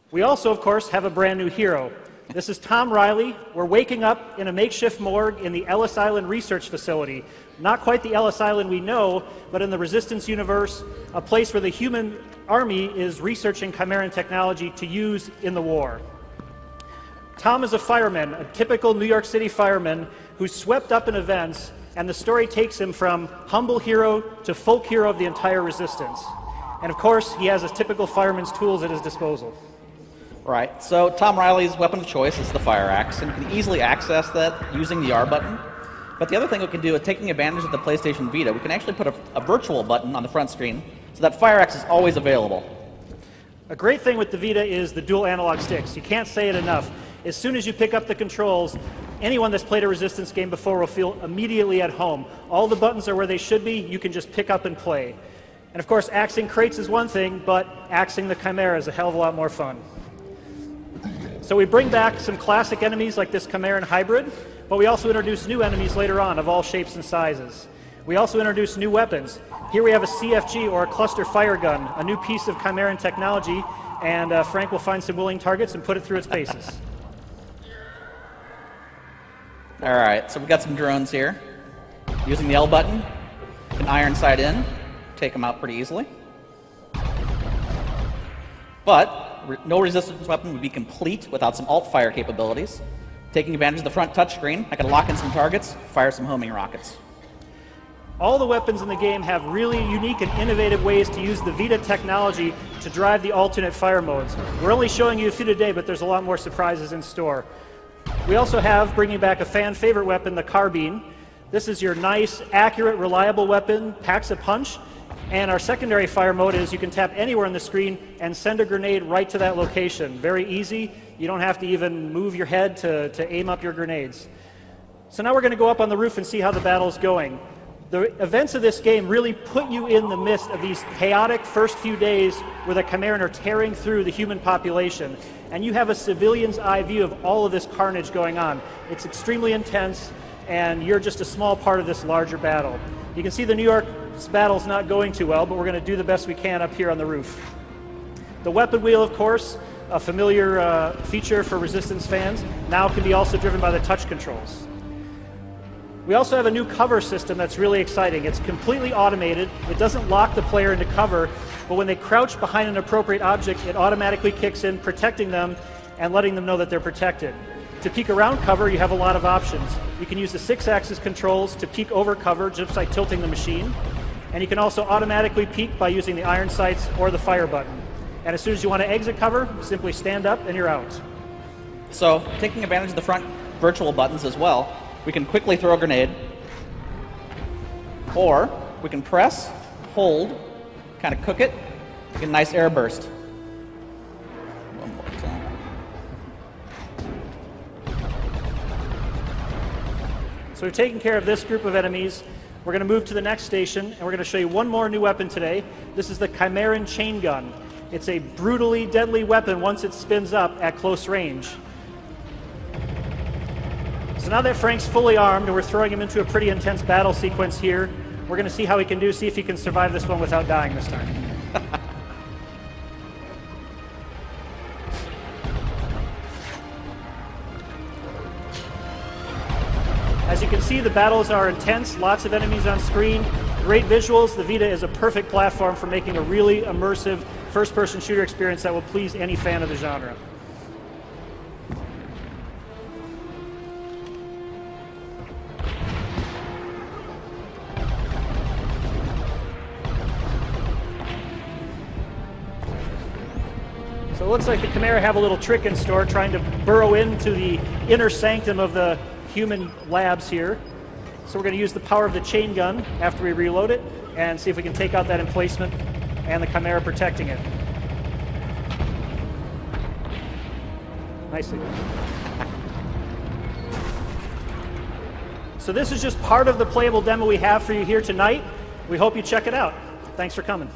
We also, of course, have a brand new hero. This is Tom Riley. We're waking up in a makeshift morgue in the Ellis Island Research Facility. Not quite the Ellis Island we know, but in the Resistance universe, a place where the human army is researching Chimeran technology to use in the war. Tom is a fireman, a typical New York City fireman who's swept up in events, and the story takes him from humble hero to folk hero of the entire Resistance. And of course, he has his typical fireman's tools at his disposal. Right, so Tom Riley's weapon of choice is the fire axe, and you can easily access that using the R button. But the other thing we can do is, taking advantage of the PlayStation Vita, we can actually put a virtual button on the front screen, so that fire axe is always available. A great thing with the Vita is the dual analog sticks. You can't say it enough. As soon as you pick up the controls, anyone that's played a Resistance game before will feel immediately at home. All the buttons are where they should be. You can just pick up and play. And of course, axing crates is one thing, but axing the Chimera is a hell of a lot more fun. So we bring back some classic enemies like this Chimeran hybrid, but we also introduce new enemies later on of all shapes and sizes. We also introduce new weapons. Here we have a CFG, or a cluster fire gun, a new piece of Chimeran technology, and Frank will find some willing targets and put it through its paces. All right, so we've got some drones here. Using the L button, you can iron sight in, take them out pretty easily. But no Resistance weapon would be complete without some alt-fire capabilities. Taking advantage of the front touchscreen, I can lock in some targets, fire some homing rockets. All the weapons in the game have really unique and innovative ways to use the VITA technology to drive the alternate fire modes. We're only showing you a few today, but there's a lot more surprises in store. We also have, bringing back a fan favorite weapon, the carbine. This is your nice, accurate, reliable weapon, packs a punch. And our secondary fire mode is you can tap anywhere on the screen and send a grenade right to that location. Very easy. You don't have to even move your head to aim up your grenades. So now we're going to go up on the roof and see how the battle's going. The events of this game really put you in the midst of these chaotic first few days where the Chimeran are tearing through the human population. And you have a civilian's eye view of all of this carnage going on. It's extremely intense, and you're just a small part of this larger battle. You can see the New York's battle's not going too well, but we're going to do the best we can up here on the roof. The weapon wheel, of course, a familiar feature for Resistance fans, now can be also driven by the touch controls. We also have a new cover system that's really exciting. It's completely automated. It doesn't lock the player into cover, but when they crouch behind an appropriate object, it automatically kicks in, protecting them and letting them know that they're protected. To peek around cover, you have a lot of options. You can use the 6-axis controls to peek over cover just by tilting the machine. And you can also automatically peek by using the iron sights or the fire button. And as soon as you want to exit cover, simply stand up and you're out. So, taking advantage of the front virtual buttons as well, we can quickly throw a grenade, or we can press, hold, kind of cook it, get a nice air burst. One more time. So we've taken care of this group of enemies. We're going to move to the next station, and we're going to show you one more new weapon today. This is the Chimeran chain gun. It's a brutally deadly weapon once it spins up at close range. So now that Frank's fully armed and we're throwing him into a pretty intense battle sequence here, we're going to see how he can do, see if he can survive this one without dying this time. As you can see, the battles are intense, lots of enemies on screen, great visuals. The Vita is a perfect platform for making a really immersive first-person shooter experience that will please any fan of the genre. So it looks like the Chimera have a little trick in store, trying to burrow into the inner sanctum of the human labs here. So we're going to use the power of the chain gun after we reload it and see if we can take out that emplacement and the Chimera protecting it. Nicely done. So this is just part of the playable demo we have for you here tonight. We hope you check it out. Thanks for coming.